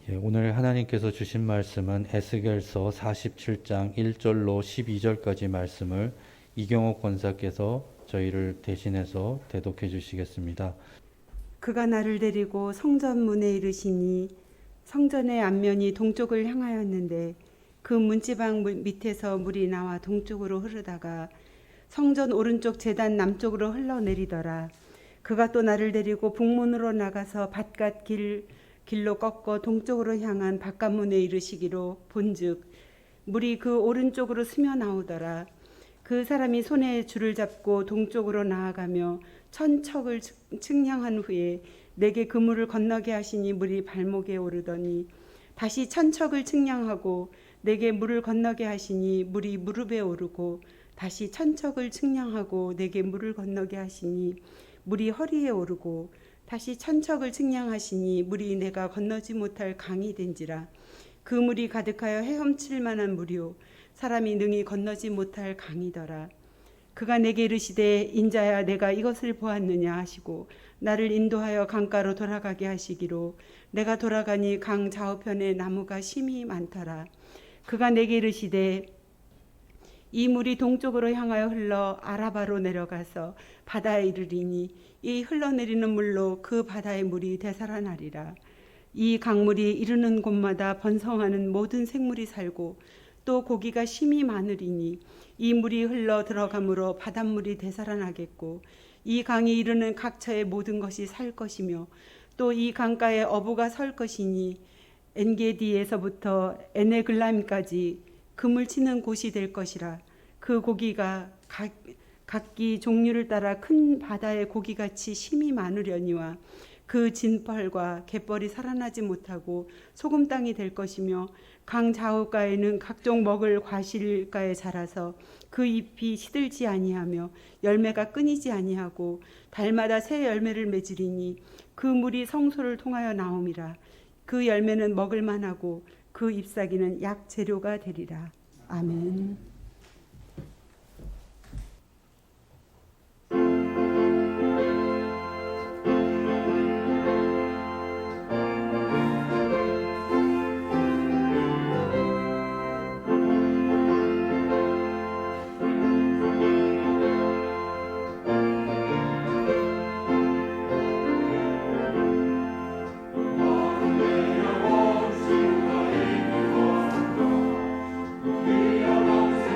오늘 하나님께서 주신 말씀은 에스겔서 47장 1절로 12절까지 말씀을 이경옥 권사께서 저희를 대신해서 대독해 주시겠습니다. 그가 나를 데리고 성전 문에 이르시니 성전의 앞면이 동쪽을 향하였는데 그 문지방 밑에서 물이 나와 동쪽으로 흐르다가 성전 오른쪽 제단 남쪽으로 흘러내리더라. 그가 또 나를 데리고 북문으로 나가서 바깥 길로 꺾어 동쪽으로 향한 바깥문에 이르시기로 본즉 물이 그 오른쪽으로 스며 나오더라. 그 사람이 손에 줄을 잡고 동쪽으로 나아가며 천척을 측량한 후에 내게 그 물을 건너게 하시니 물이 발목에 오르더니 다시 천척을 측량하고 내게 물을 건너게 하시니 물이 무릎에 오르고 다시 천척을 측량하고 내게 물을 건너게 하시니 물이 허리에 오르고 다시 천척을 측량하시니 물이 내가 건너지 못할 강이 된지라. 그 물이 가득하여 헤엄칠 만한 물이요 사람이 능히 건너지 못할 강이더라. 그가 내게 이르시되 인자야 내가 이것을 보았느냐 하시고 나를 인도하여 강가로 돌아가게 하시기로 내가 돌아가니 강 좌우편에 나무가 심히 많더라. 그가 내게 이르시되 이 물이 동쪽으로 향하여 흘러 아라바로 내려가서 바다에 이르리니 이 흘러내리는 물로 그 바다의 물이 되살아나리라. 이 강물이 이르는 곳마다 번성하는 모든 생물이 살고 또 고기가 심히 많으리니 이 물이 흘러 들어가므로 바닷물이 되살아나겠고 이 강이 이르는 각처의 모든 것이 살 것이며 또 이 강가에 어부가 설 것이니 엔게디에서부터 에네글람까지 금을 치는 곳이 될 것이라. 그 고기가 각기 종류를 따라 큰 바다의 고기같이 심히 많으려니와 그 진펄과 갯벌이 살아나지 못하고 소금 땅이 될 것이며 강 좌우가에는 각종 먹을 과실가에 자라서 그 잎이 시들지 아니하며 열매가 끊이지 아니하고 달마다 새 열매를 맺으리니 그 물이 성소를 통하여 나옴이라. 그 열매는 먹을 만하고 그 잎사귀는 약 재료가 되리라. 아멘. 내 영혼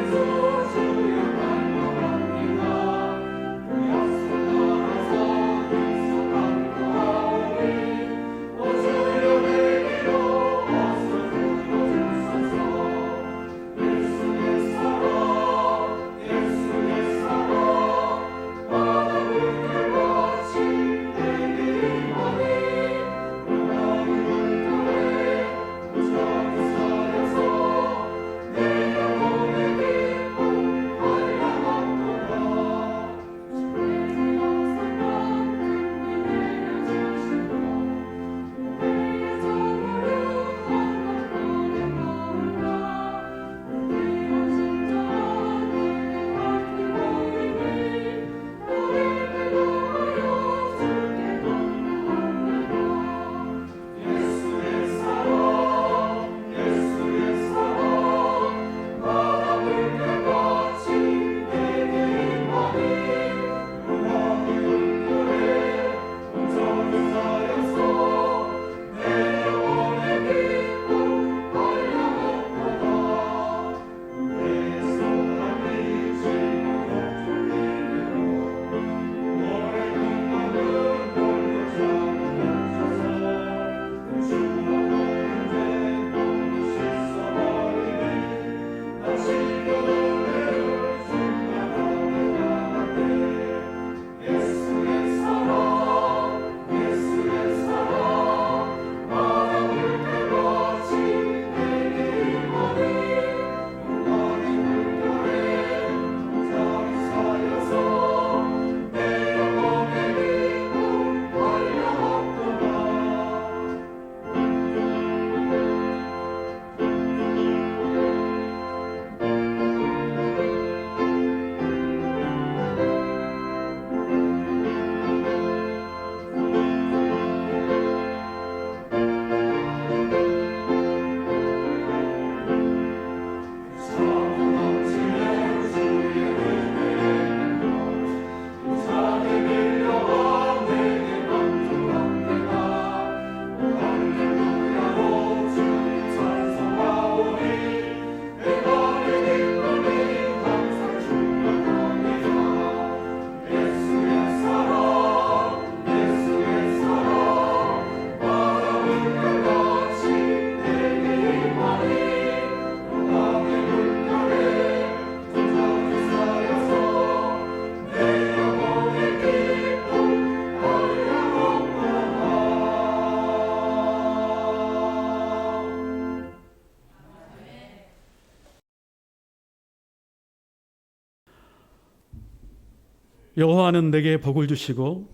여호와는 내게 복을 주시고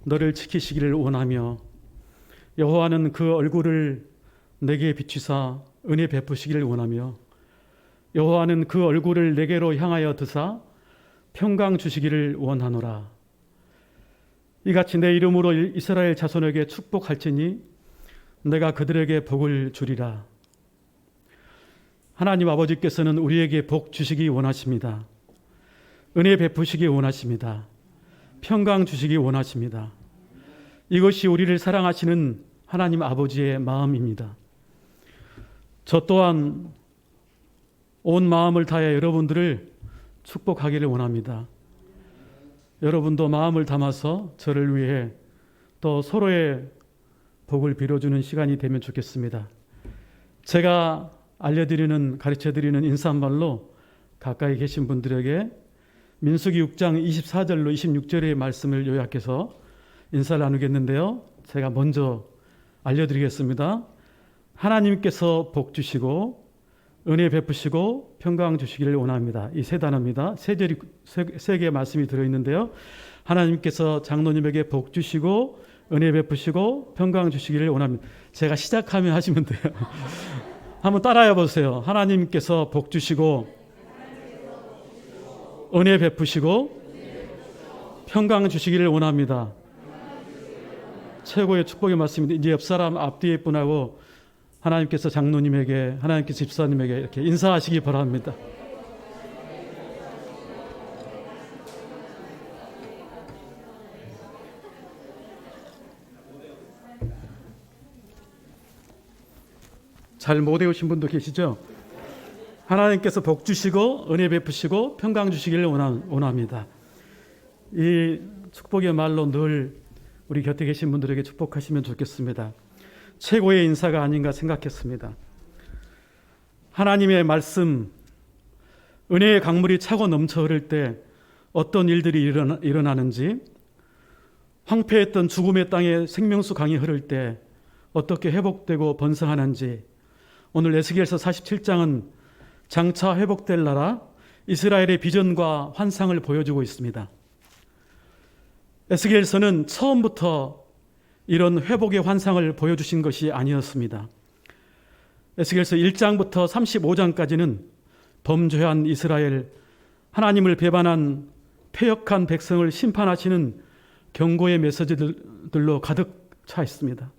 너를 지키시기를 원하며 여호와는 그 얼굴을 내게 비추사 은혜 베푸시기를 원하며 여호와는 그 얼굴을 내게로 향하여 드사 평강 주시기를 원하노라. 이같이 내 이름으로 이스라엘 자손에게 축복할지니 내가 그들에게 복을 주리라. 하나님 아버지께서는 우리에게 복 주시기 원하십니다. 은혜 베푸시기 원하십니다. 평강 주시기 원하십니다. 이것이 우리를 사랑하시는 하나님 아버지의 마음입니다. 저 또한 온 마음을 다해 여러분들을 축복하기를 원합니다. 여러분도 마음을 담아서 저를 위해 또 서로의 복을 빌어주는 시간이 되면 좋겠습니다. 제가 알려드리는, 가르쳐드리는 인사말로 가까이 계신 분들에게 민수기 6장 24절로 26절의 말씀을 요약해서 인사를 나누겠는데요. 제가 먼저 알려드리겠습니다. 하나님께서 복 주시고 은혜 베푸시고 평강 주시기를 원합니다. 이 세 단어입니다. 세 개의 말씀이 들어있는데요. 하나님께서 장로님에게 복 주시고 은혜 베푸시고 평강 주시기를 원합니다. 제가 시작하면 하시면 돼요. 한번 따라해 보세요. 하나님께서 복 주시고 은혜 베푸시고 평강 주시기를 원합니다. 최고의 축복의 말씀입니다. 이제 옆 사람 앞뒤에 분하고 하나님께서 장로님에게, 하나님께서 집사님에게 이렇게 인사하시기 바랍니다. 잘 못 외우신 분도 계시죠? 하나님께서 복 주시고 은혜 베푸시고 평강 주시기를 원합니다. 이 축복의 말로 늘 우리 곁에 계신 분들에게 축복하시면 좋겠습니다. 최고의 인사가 아닌가 생각했습니다. 하나님의 말씀, 은혜의 강물이 차고 넘쳐 흐를 때 어떤 일들이 일어나는지, 황폐했던 죽음의 땅에 생명수 강이 흐를 때 어떻게 회복되고 번성하는지, 오늘 에스겔서 47장은 장차 회복될 나라 이스라엘의 비전과 환상을 보여주고 있습니다. 에스겔서는 처음부터 이런 회복의 환상을 보여주신 것이 아니었습니다. 에스겔서 1장부터 35장까지는 범죄한 이스라엘, 하나님을 배반한 패역한 백성을 심판하시는 경고의 메시지들로 가득 차 있습니다.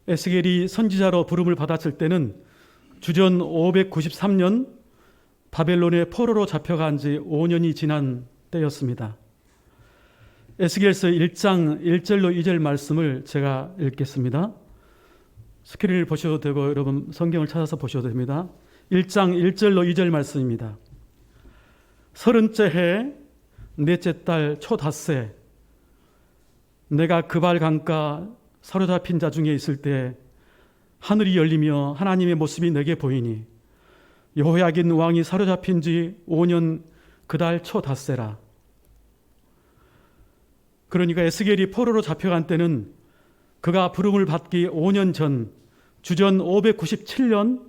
에스겔이 선지자로 부름을 받았을 때는 주전 593년 바벨론의 포로로 잡혀간 지 5년이 지난 때였습니다. 에스겔서 1장 1절로 2절 말씀을 제가 읽겠습니다. 스크린을 보셔도 되고 여러분 성경을 찾아서 보셔도 됩니다. 1장 1절로 2절 말씀입니다. 30째 해 넷째 달 초닷새 내가 그발 강가 사로잡힌 자 중에 있을 때 하늘이 열리며 하나님의 모습이 내게 보이니 여호야긴 왕이 사로잡힌 지 5년 그 달 초닷새라. 그러니까 에스겔이 포로로 잡혀간 때는 그가 부름을 받기 5년 전 주전 597년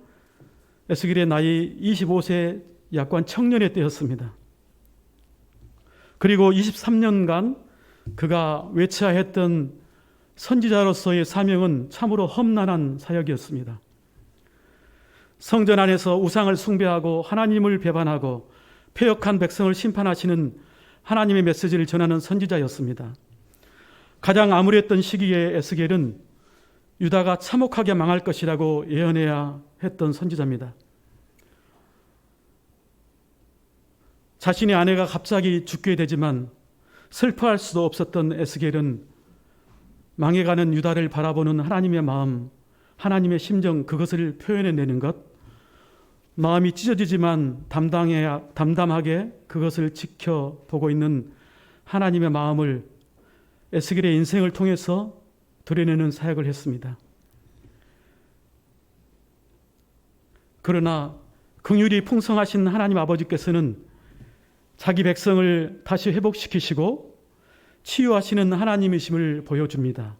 에스겔의 나이 25세 약관 청년의 때였습니다. 그리고 23년간 그가 외쳐야 했던 선지자로서의 사명은 참으로 험난한 사역이었습니다. 성전 안에서 우상을 숭배하고 하나님을 배반하고 패역한 백성을 심판하시는 하나님의 메시지를 전하는 선지자였습니다. 가장 암울했던 시기에 에스겔은 유다가 참혹하게 망할 것이라고 예언해야 했던 선지자입니다. 자신의 아내가 갑자기 죽게 되지만 슬퍼할 수도 없었던 에스겔은 망해가는 유다를 바라보는 하나님의 마음, 하나님의 심정, 그것을 표현해내는 것, 마음이 찢어지지만 담담하게 그것을 지켜보고 있는 하나님의 마음을 에스겔의 인생을 통해서 드러내는 사역을 했습니다. 그러나 긍휼이 풍성하신 하나님 아버지께서는 자기 백성을 다시 회복시키시고 치유하시는 하나님이심을 보여줍니다.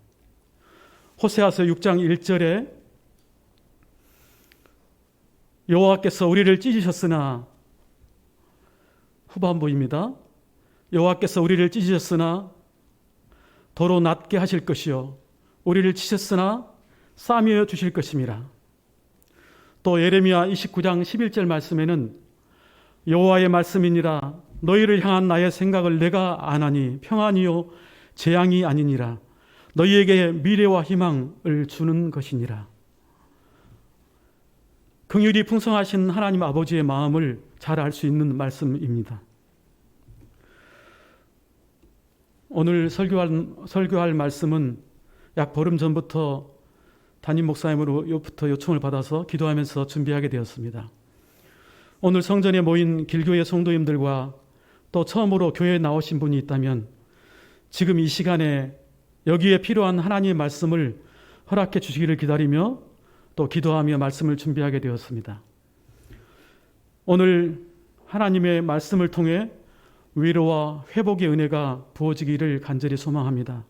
호세아서 6장 1절에 여호와께서 우리를 찢으셨으나 후반부입니다. 여호와께서 우리를 찢으셨으나 도로 낮게 하실 것이요 우리를 치셨으나 싸매어 주실 것임이라. 또 예레미야 29장 11절 말씀에는 여호와의 말씀이니라 너희를 향한 나의 생각을 내가 아나니 평안이요 재앙이 아니니라 너희에게 미래와 희망을 주는 것이니라. 긍휼이 풍성하신 하나님 아버지의 마음을 잘 알 수 있는 말씀입니다. 오늘 설교할 말씀은 약 보름 전부터 담임 목사님으로부터 요청을 받아서 기도하면서 준비하게 되었습니다. 오늘 성전에 모인 길교회 성도님들과 또 처음으로 교회에 나오신 분이 있다면 지금 이 시간에 여기에 필요한 하나님의 말씀을 허락해 주시기를 기다리며 또 기도하며 말씀을 준비하게 되었습니다. 오늘 하나님의 말씀을 통해 위로와 회복의 은혜가 부어지기를 간절히 소망합니다.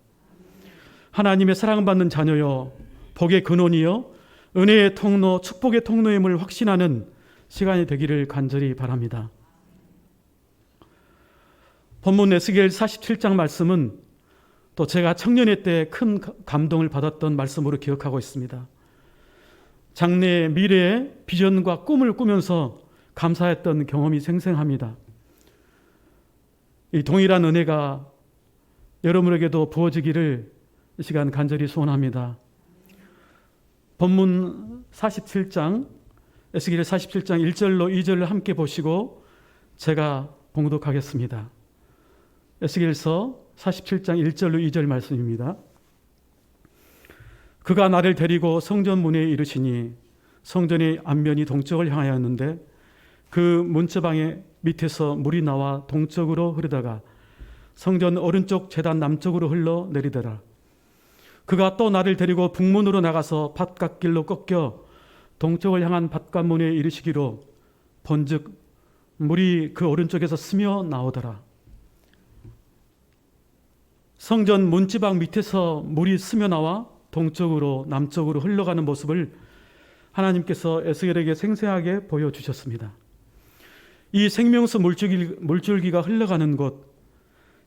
하나님의 사랑받는 자녀여 복의 근원이여 은혜의 통로 축복의 통로임을 확신하는 시간이 되기를 간절히 바랍니다. 본문 에스겔 47장 말씀은 또 제가 청년회 때 큰 감동을 받았던 말씀으로 기억하고 있습니다. 장래의 미래의 비전과 꿈을 꾸면서 감사했던 경험이 생생합니다. 이 동일한 은혜가 여러분에게도 부어지기를 이 시간 간절히 소원합니다. 본문 47장 에스겔 47장 1절로 2절을 함께 보시고 제가 봉독하겠습니다. 에스겔서 47장 1절로 2절 말씀입니다. 그가 나를 데리고 성전 문에 이르시니 성전의 앞면이 동쪽을 향하였는데 그 문지방의 밑에서 물이 나와 동쪽으로 흐르다가 성전 오른쪽 제단 남쪽으로 흘러 내리더라. 그가 또 나를 데리고 북문으로 나가서 밭갓길로 꺾여 동쪽을 향한 밭관문에 이르시기로 본즉 물이 그 오른쪽에서 스며 나오더라. 성전 문지방 밑에서 물이 스며 나와 동쪽으로 남쪽으로 흘러가는 모습을 하나님께서 에스겔에게 생생하게 보여주셨습니다. 이 생명수 물줄기가 흘러가는 곳,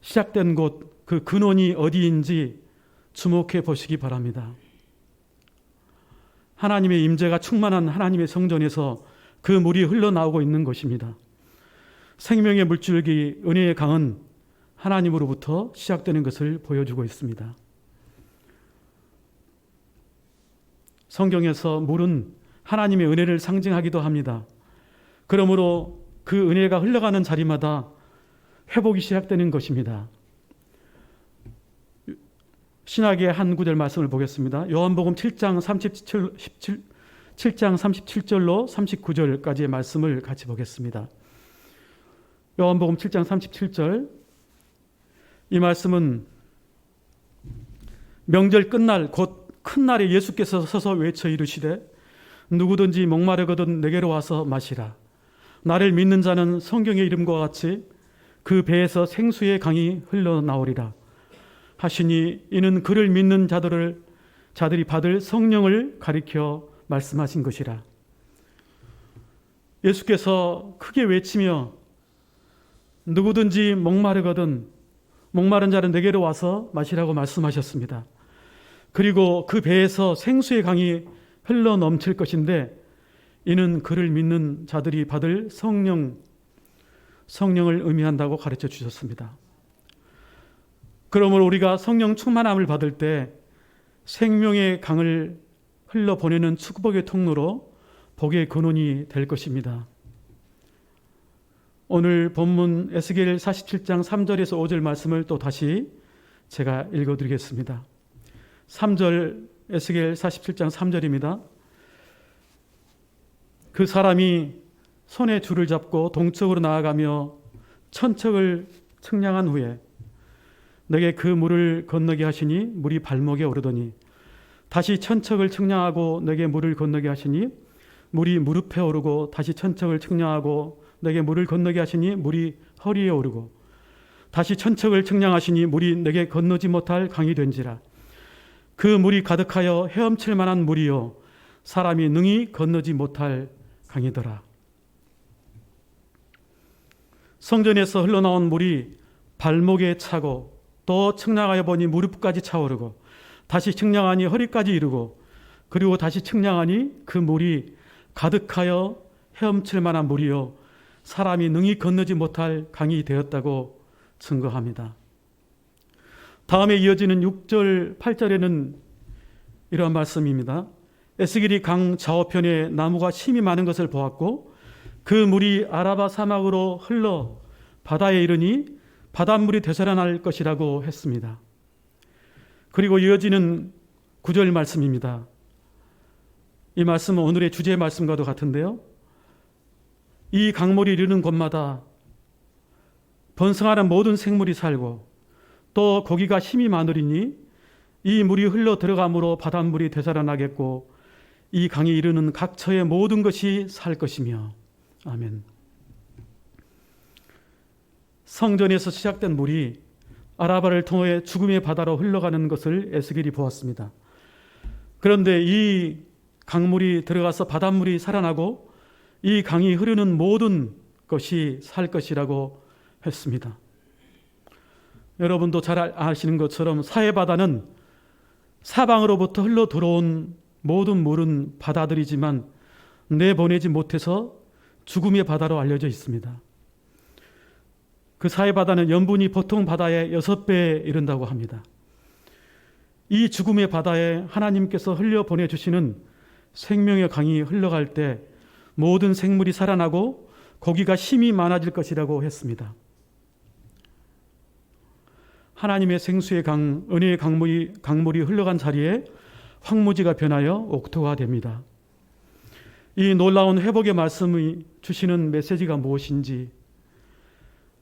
시작된 곳, 그 근원이 어디인지 주목해 보시기 바랍니다. 하나님의 임재가 충만한 하나님의 성전에서 그 물이 흘러나오고 있는 것입니다. 생명의 물줄기, 은혜의 강은 하나님으로부터 시작되는 것을 보여주고 있습니다. 성경에서 물은 하나님의 은혜를 상징하기도 합니다. 그러므로 그 은혜가 흘러가는 자리마다 회복이 시작되는 것입니다. 신약의 한 구절 말씀을 보겠습니다. 요한복음 7장 37절로 39절까지의 말씀을 같이 보겠습니다. 요한복음 7장 37절, 이 말씀은 명절 끝날 곧 큰 날에 예수께서 서서 외쳐 이르시되 누구든지 목마르거든 내게로 와서 마시라. 나를 믿는 자는 성경의 이름과 같이 그 배에서 생수의 강이 흘러나오리라 하시니 이는 그를 믿는 자들이 받을 성령을 가리켜 말씀하신 것이라. 예수께서 크게 외치며 누구든지 목마르거든 목마른 자는 내게로 와서 마시라고 말씀하셨습니다. 그리고 그 배에서 생수의 강이 흘러 넘칠 것인데 이는 그를 믿는 자들이 받을 성령을 의미한다고 가르쳐 주셨습니다. 그러므로 우리가 성령 충만함을 받을 때 생명의 강을 흘러보내는 축복의 통로로 복의 근원이 될 것입니다. 오늘 본문 에스겔 47장 3절에서 5절 말씀을 또 다시 제가 읽어드리겠습니다. 3절 에스겔 47장 3절입니다. 그 사람이 손에 줄을 잡고 동쪽으로 나아가며 천척을 측량한 후에 내게 그 물을 건너게 하시니 물이 발목에 오르더니 다시 천척을 측량하고 내게 물을 건너게 하시니 물이 무릎에 오르고 다시 천척을 측량하고 내게 물을 건너게 하시니 물이 허리에 오르고 다시 천척을 측량하시니 물이 내게 건너지 못할 강이 된지라. 그 물이 가득하여 헤엄칠 만한 물이요 사람이 능히 건너지 못할 강이더라. 성전에서 흘러나온 물이 발목에 차고 또 측량하여 보니 무릎까지 차오르고 다시 측량하니 허리까지 이르고 그리고 다시 측량하니 그 물이 가득하여 헤엄칠 만한 물이요 사람이 능히 건너지 못할 강이 되었다고 증거합니다. 다음에 이어지는 6절 8절에는 이러한 말씀입니다. 에스겔이 강 좌우편에 나무가 심이 많은 것을 보았고 그 물이 아라바 사막으로 흘러 바다에 이르니 바닷물이 되살아날 것이라고 했습니다. 그리고 이어지는 9절 말씀입니다. 이 말씀은 오늘의 주제 말씀과도 같은데요. 이 강물이 이르는 곳마다 번성하는 모든 생물이 살고 또 고기가 힘이 많으리니 이 물이 흘러 들어감으로 바닷물이 되살아나겠고 이 강이 이르는 각처의 모든 것이 살 것이며 아멘. 성전에서 시작된 물이 아라바를 통해 죽음의 바다로 흘러가는 것을 에스겔이 보았습니다. 그런데 이 강물이 들어가서 바닷물이 살아나고 이 강이 흐르는 모든 것이 살 것이라고 했습니다. 여러분도 잘 아시는 것처럼 사해바다는 사방으로부터 흘러 들어온 모든 물은 바다들이지만 내보내지 못해서 죽음의 바다로 알려져 있습니다. 그 사해바다는 염분이 보통 바다의 6배에 이른다고 합니다. 이 죽음의 바다에 하나님께서 흘려보내주시는 생명의 강이 흘러갈 때 모든 생물이 살아나고 고기가 힘이 많아질 것이라고 했습니다. 하나님의 생수의 강, 은혜의 강물이 흘러간 자리에 황무지가 변하여 옥토가 됩니다. 이 놀라운 회복의 말씀이 주시는 메시지가 무엇인지,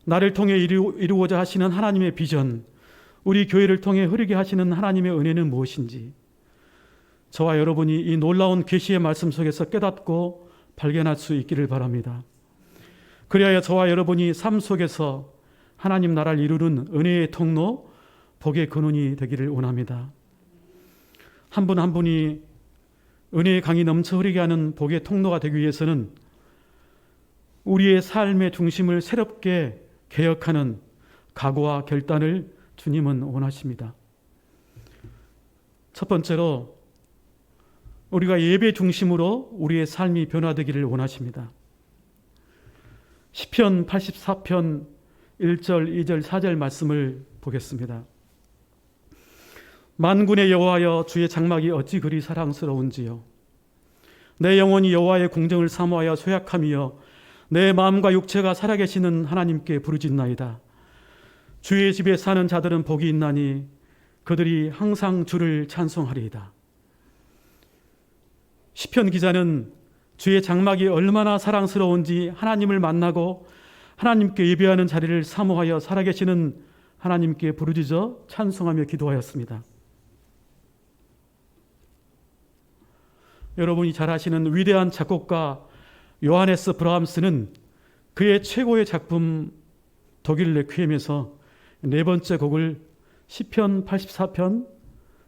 나를 통해 이루고자 하시는 하나님의 비전, 우리 교회를 통해 흐르게 하시는 하나님의 은혜는 무엇인지, 저와 여러분이 이 놀라운 계시의 말씀 속에서 깨닫고 발견할 수 있기를 바랍니다. 그리하여 저와 여러분이 삶 속에서 하나님 나라를 이루는 은혜의 통로, 복의 근원이 되기를 원합니다. 한 분 한 분이 은혜의 강이 넘쳐 흐르게 하는 복의 통로가 되기 위해서는 우리의 삶의 중심을 새롭게 개혁하는 각오와 결단을 주님은 원하십니다. 첫 번째로 우리가 예배 중심으로 우리의 삶이 변화되기를 원하십니다. 시편 84편 1절, 2절, 4절 말씀을 보겠습니다. 만군의 여호와여, 주의 장막이 어찌 그리 사랑스러운지요. 내 영혼이 여호와의 궁정을 사모하여 소약함이여, 내 마음과 육체가 살아계시는 하나님께 부르짖나이다. 주의 집에 사는 자들은 복이 있나니 그들이 항상 주를 찬송하리이다. 시편 기자는 주의 장막이 얼마나 사랑스러운지 하나님을 만나고 하나님께 예배하는 자리를 사모하여 살아계시는 하나님께 부르짖어 찬송하며 기도하였습니다. 여러분이 잘 아시는 위대한 작곡가 요하네스 브라함스는 그의 최고의 작품 독일 레퀴엠에서 네 번째 곡을 시편 84편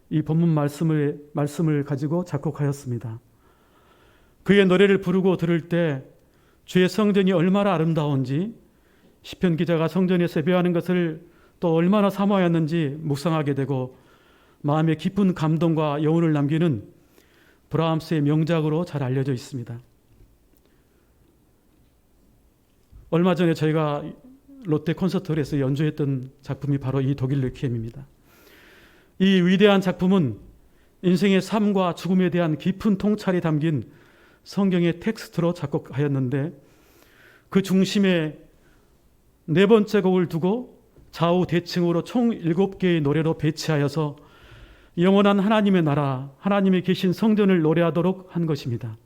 이 본문 말씀을 가지고 작곡하였습니다. 그의 노래를 부르고 들을 때 주의 성전이 얼마나 아름다운지, 시편 기자가 성전에서 예배하는 것을 또 얼마나 사모하였는지 묵상하게 되고 마음에 깊은 감동과 여운을 남기는 브라함스의 명작으로 잘 알려져 있습니다. 얼마 전에 저희가 롯데 콘서트홀에서 연주했던 작품이 바로 이 독일 레퀴엠입니다. 이 위대한 작품은 인생의 삶과 죽음에 대한 깊은 통찰이 담긴 성경의 텍스트로 작곡하였는데, 그 중심에 네 번째 곡을 두고 좌우 대칭으로 총 7개의 노래로 배치하여서 영원한 하나님의 나라, 하나님이 계신 성전을 노래하도록 한 것입니다.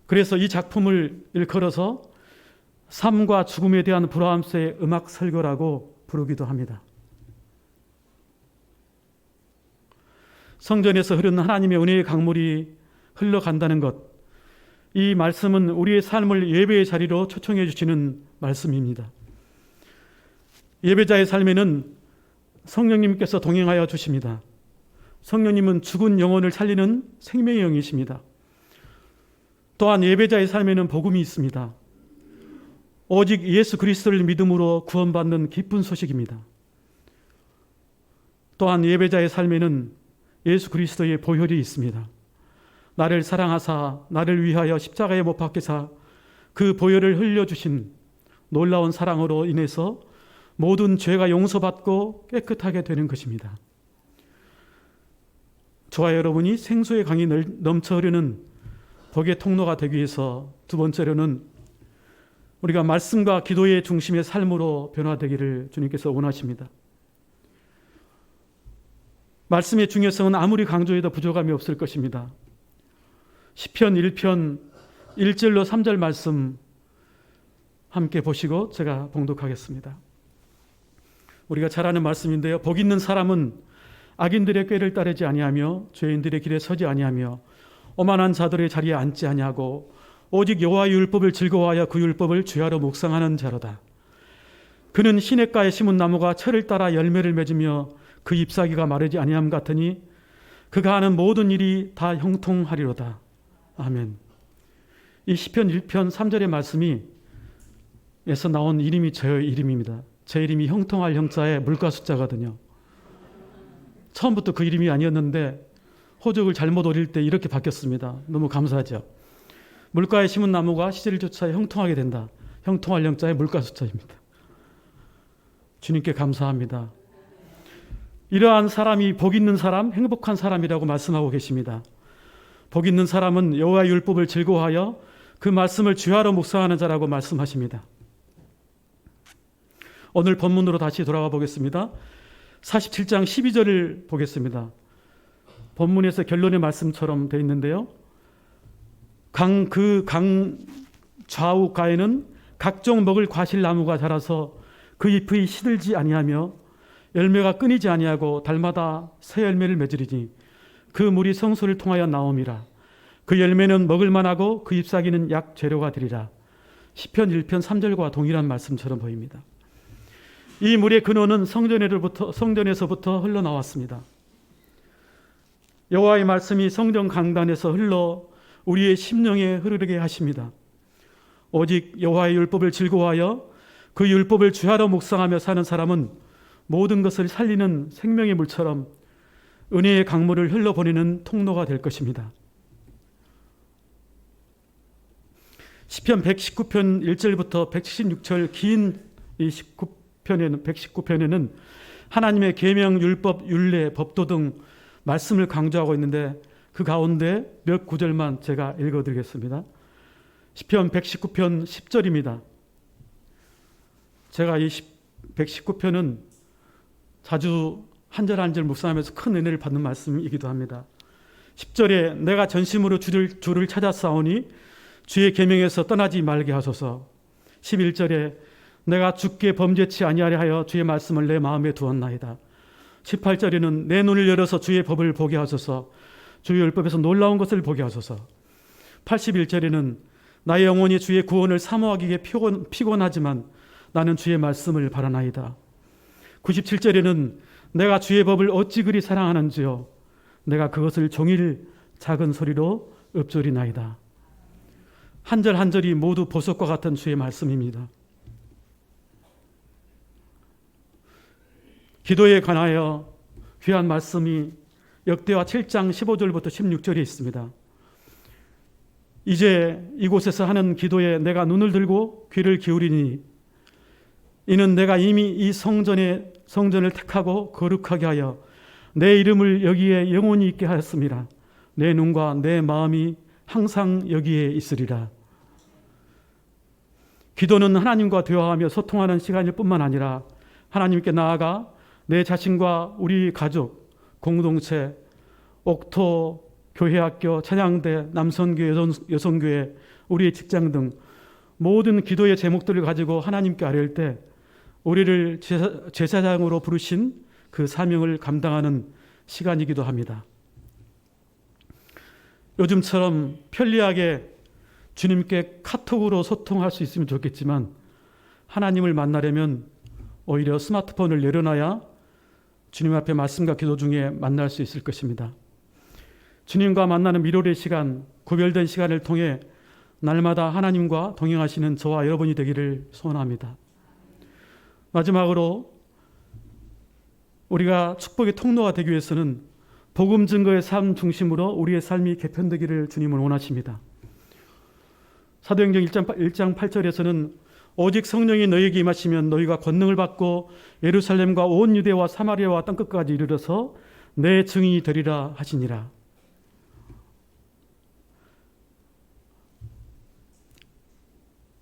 그래서 이 작품을 일컬어서 삶과 죽음에 대한 브라함스의 음악 설교라고 부르기도 합니다. 성전에서 흐르는 하나님의 은혜의 강물이 흘러간다는 것, 이 말씀은 우리의 삶을 예배의 자리로 초청해 주시는 말씀입니다. 예배자의 삶에는 성령님께서 동행하여 주십니다. 성령님은 죽은 영혼을 살리는 생명의 영이십니다. 또한 예배자의 삶에는 복음이 있습니다. 오직 예수 그리스도를 믿음으로 구원받는 기쁜 소식입니다. 또한 예배자의 삶에는 예수 그리스도의 보혈이 있습니다. 나를 사랑하사 나를 위하여 십자가에 못 박히사 그 보혈을 흘려주신 놀라운 사랑으로 인해서 모든 죄가 용서받고 깨끗하게 되는 것입니다. 저와 여러분이 생수의 강이 넘쳐 흐르는 복의 통로가 되기 위해서 두 번째로는 우리가 말씀과 기도의 중심의 삶으로 변화되기를 주님께서 원하십니다. 말씀의 중요성은 아무리 강조해도 부족함이 없을 것입니다. 시편 1편 1절로 3절 말씀 함께 보시고 제가 봉독하겠습니다. 우리가 잘 아는 말씀인데요. 복 있는 사람은 악인들의 꾀를 따르지 아니하며 죄인들의 길에 서지 아니하며 오만한 자들의 자리에 앉지 아니하고 오직 여호와의 율법을 즐거워하여 그 율법을 주야로 묵상하는 자로다. 그는 시냇가에 심은 나무가 철을 따라 열매를 맺으며 그 잎사귀가 마르지 아니함 같으니 그가 하는 모든 일이 다 형통하리로다. 아멘. 이 시편 1편 3절의 말씀이 에서 나온 이름이 저의 이름입니다. 제 이름이 형통할 형자의 물과 숫자거든요. 처음부터 그 이름이 아니었는데 호적을 잘못 오릴 때 이렇게 바뀌었습니다. 너무 감사하죠. 물가에 심은 나무가 시절조차 형통하게 된다. 형통할 형자의 물가 숫자입니다. 주님께 감사합니다. 이러한 사람이 복 있는 사람, 행복한 사람이라고 말씀하고 계십니다. 복 있는 사람은 여호와의 율법을 즐거워하여 그 말씀을 주야로 묵상하는 자라고 말씀하십니다. 오늘 본문으로 다시 돌아가 보겠습니다. 47장 12절을 보겠습니다. 본문에서 결론의 말씀처럼 되어 있는데요. 강 좌우가에는 각종 먹을 과실나무가 자라서 그 잎이 시들지 아니하며 열매가 끊이지 아니하고 달마다 새 열매를 맺으리니 그 물이 성소를 통하여 나옴이라. 그 열매는 먹을 만하고 그 잎사귀는 약 재료가 되리라. 시편 1편 3절과 동일한 말씀처럼 보입니다. 이 물의 근원은 성전에서부터 흘러나왔습니다. 여호와의 말씀이 성전 강단에서 흘러 우리의 심령에 흐르게 하십니다. 오직 여호와의 율법을 즐거워하여 그 율법을 주야로 묵상하며 사는 사람은 모든 것을 살리는 생명의 물처럼 은혜의 강물을 흘러보내는 통로가 될 것입니다. 시편 119편 1절부터 176절 긴 이 119편에는 하나님의 계명, 율법, 율례, 법도 등 말씀을 강조하고 있는데 그 가운데 몇 구절만 제가 읽어드리겠습니다. 시편 119편 10절입니다. 제가 이 119편은 자주 한 절 한 절 묵상하면서 큰 은혜를 받는 말씀이기도 합니다. 10절에 내가 전심으로 주를 찾았사오니 주의 계명에서 떠나지 말게 하소서. 11절에 내가 주께 범죄치 아니하려 하여 주의 말씀을 내 마음에 두었나이다. 18절에는 내 눈을 열어서 주의 법을 보게 하소서. 주의 율법에서 놀라운 것을 보게 하소서. 81절에는 나의 영혼이 주의 구원을 사모하기에 피곤하지만 나는 주의 말씀을 바라나이다. 97절에는 내가 주의 법을 어찌 그리 사랑하는지요. 내가 그것을 종일 작은 소리로 읊조리나이다. 한 절 한 절이 모두 보석과 같은 주의 말씀입니다. 기도에 관하여 귀한 말씀이 역대하 7장 15절부터 16절에 있습니다. 이제 이곳에서 하는 기도에 내가 눈을 들고 귀를 기울이니 이는 내가 이미 이 성전을 택하고 거룩하게 하여 내 이름을 여기에 영원히 있게 하였습니다. 내 눈과 내 마음이 항상 여기에 있으리라. 기도는 하나님과 대화하며 소통하는 시간일 뿐만 아니라 하나님께 나아가 내 자신과 우리 가족, 공동체, 옥토, 교회학교, 찬양대, 남선교회, 여성교회, 우리의 직장 등 모든 기도의 제목들을 가지고 하나님께 아뢰일 때 우리를 제사장으로 부르신 그 사명을 감당하는 시간이기도 합니다. 요즘처럼 편리하게 주님께 카톡으로 소통할 수 있으면 좋겠지만 하나님을 만나려면 오히려 스마트폰을 내려놔야 주님 앞에 말씀과 기도 중에 만날 수 있을 것입니다. 주님과 만나는 미로의 시간, 구별된 시간을 통해 날마다 하나님과 동행하시는 저와 여러분이 되기를 소원합니다. 마지막으로 우리가 축복의 통로가 되기 위해서는 복음 증거의 삶 중심으로 우리의 삶이 개편되기를 주님은 원하십니다. 사도행전 1장 8절에서는 오직 성령이 너희에게 임하시면 너희가 권능을 받고 예루살렘과 온 유대와 사마리아와 땅끝까지 이르러서 내 증인이 되리라 하시니라.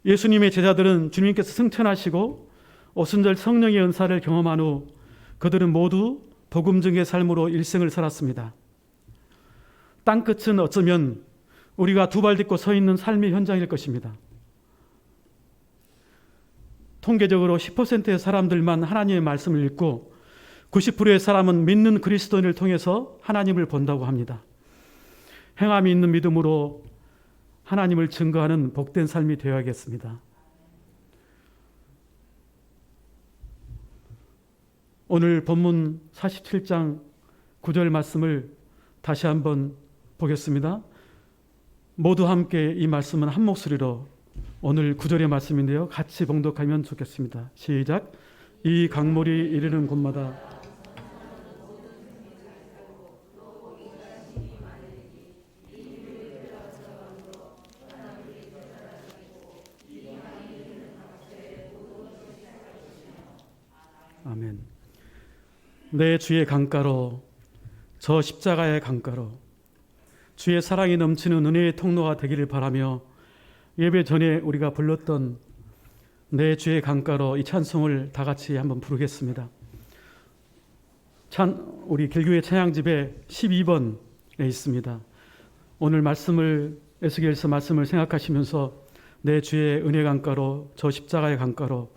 예수님의 제자들은 주님께서 승천하시고 오순절 성령의 은사를 경험한 후 그들은 모두 복음 증거의 삶으로 일생을 살았습니다. 땅끝은 어쩌면 우리가 두 발 딛고 서 있는 삶의 현장일 것입니다. 통계적으로 10%의 사람들만 하나님의 말씀을 읽고 90%의 사람은 믿는 그리스도인을 통해서 하나님을 본다고 합니다. 행함이 있는 믿음으로 하나님을 증거하는 복된 삶이 되어야겠습니다. 오늘 본문 47장 9절 말씀을 다시 한번 보겠습니다. 모두 함께 이 말씀은 한 목소리로 오늘 9절의 말씀인데요. 같이 봉독하면 좋겠습니다. 시작. 이 강물이 이르는 곳마다 아멘. 내 주의 강가로, 저 십자가의 강가로 주의 사랑이 넘치는 은혜의 통로가 되기를 바라며 예배 전에 우리가 불렀던 내 주의 강가로 이 찬송을 다 같이 한번 부르겠습니다. 우리 길교회 찬양집에 12번에 있습니다. 오늘 말씀을 에스겔서 말씀을 생각하시면서 내 주의 은혜 강가로, 저 십자가의 강가로,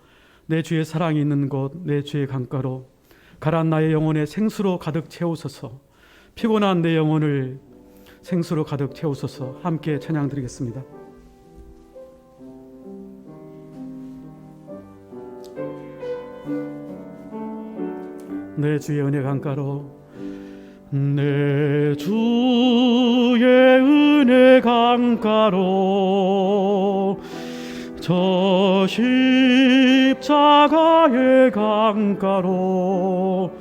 내 주의 사랑이 있는 곳, 내 주의 강가로 가라앉은 나의 영혼에 생수로 가득 채우소서. 피곤한 내 영혼을 생수로 가득 채우소서. 함께 찬양 드리겠습니다. 내 주의 은혜 강가로, 내 주의 은혜 강가로, 저 십자가의 강가로,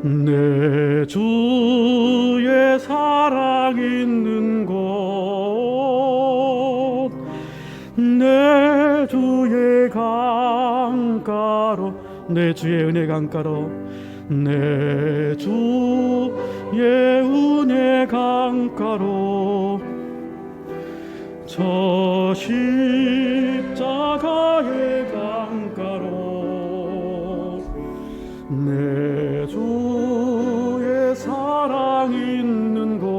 내 주의 사랑 있는 곳, 내 주의 강가로, 내 주의 은혜 강가로, 내 주의 은혜 강가로, 저 십자가의 강가로, 내 주의 사랑 있는 곳,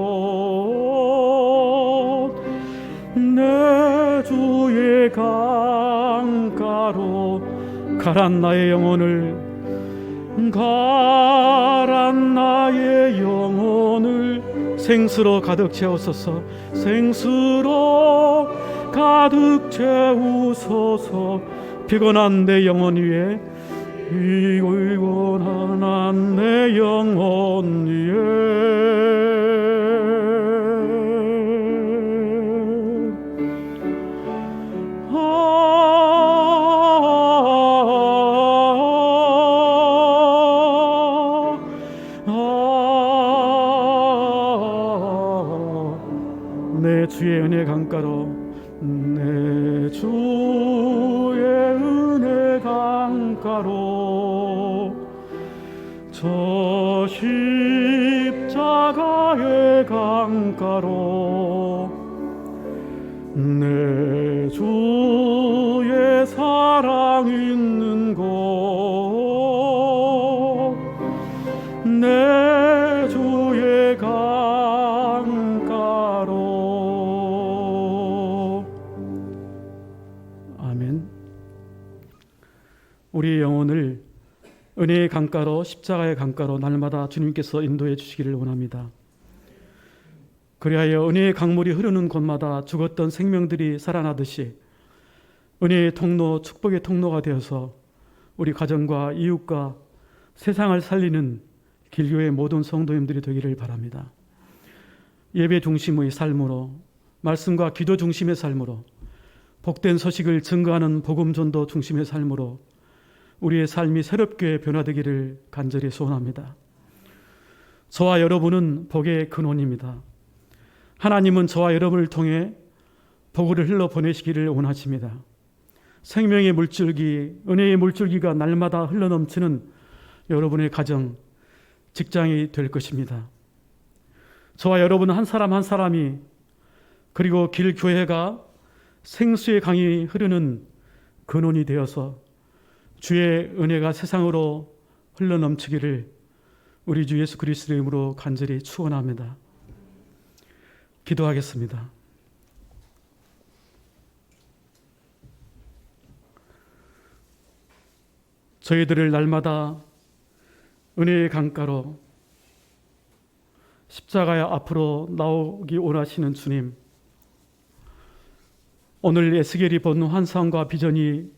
내 주의 강가로 가란 나의 영혼을, 가란 나의 영혼을 생수로 가득 채우소서. 생수로 가득 채우소서. 피곤한 내 영혼 위에, 피곤한 내 영혼 위에, 내 주의 은혜 강가로, 내 주의 은혜 강가로, 저 십자가의 강가로, 내 주의 사랑 있는 곳, 내 주의 강가로. 아멘. 우리의 영혼을 은혜의 강가로, 십자가의 강가로 날마다 주님께서 인도해 주시기를 원합니다. 그리하여 은혜의 강물이 흐르는 곳마다 죽었던 생명들이 살아나듯이 은혜의 통로, 축복의 통로가 되어서 우리 가정과 이웃과 세상을 살리는 길교의 모든 성도님들이 되기를 바랍니다. 예배 중심의 삶으로 말씀과 기도 중심의 삶으로, 복된 소식을 증거하는 복음 전도 중심의 삶으로 우리의 삶이 새롭게 변화되기를 간절히 소원합니다. 저와 여러분은 복의 근원입니다. 하나님은 저와 여러분을 통해 복을 흘러 보내시기를 원하십니다. 생명의 물줄기, 은혜의 물줄기가 날마다 흘러넘치는 여러분의 가정, 직장이 될 것입니다. 저와 여러분 한 사람 한 사람이, 그리고 길교회가 생수의 강이 흐르는 근원이 되어서 주의 은혜가 세상으로 흘러넘치기를 우리 주 예수 그리스도의 이름으로 간절히 축원합니다. 기도하겠습니다. 저희들을 날마다 은혜의 강가로 십자가의 앞으로 나오기 원하시는 주님, 오늘 에스겔이 본 환상과 비전이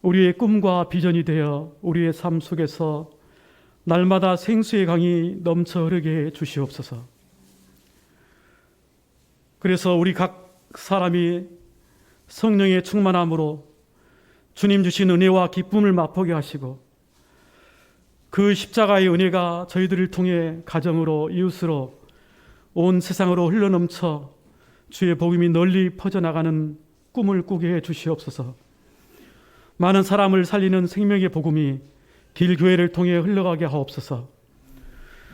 우리의 꿈과 비전이 되어 우리의 삶 속에서 날마다 생수의 강이 넘쳐 흐르게 해 주시옵소서. 그래서 우리 각 사람이 성령의 충만함으로 주님 주신 은혜와 기쁨을 맛보게 하시고, 그 십자가의 은혜가 저희들을 통해 가정으로, 이웃으로, 온 세상으로 흘러넘쳐 주의 복음이 널리 퍼져나가는 꿈을 꾸게 해 주시옵소서. 많은 사람을 살리는 생명의 복음이 길교회를 통해 흘러가게 하옵소서.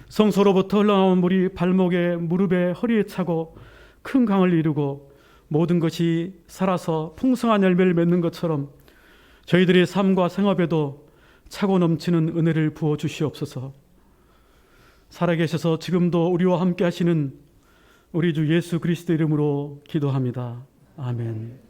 성소로부터 흘러나온 물이 발목에, 무릎에, 허리에 차고 큰 강을 이루고 모든 것이 살아서 풍성한 열매를 맺는 것처럼 저희들의 삶과 생업에도 차고 넘치는 은혜를 부어 주시옵소서. 살아계셔서 지금도 우리와 함께 하시는 우리 주 예수 그리스도 이름으로 기도합니다. 아멘.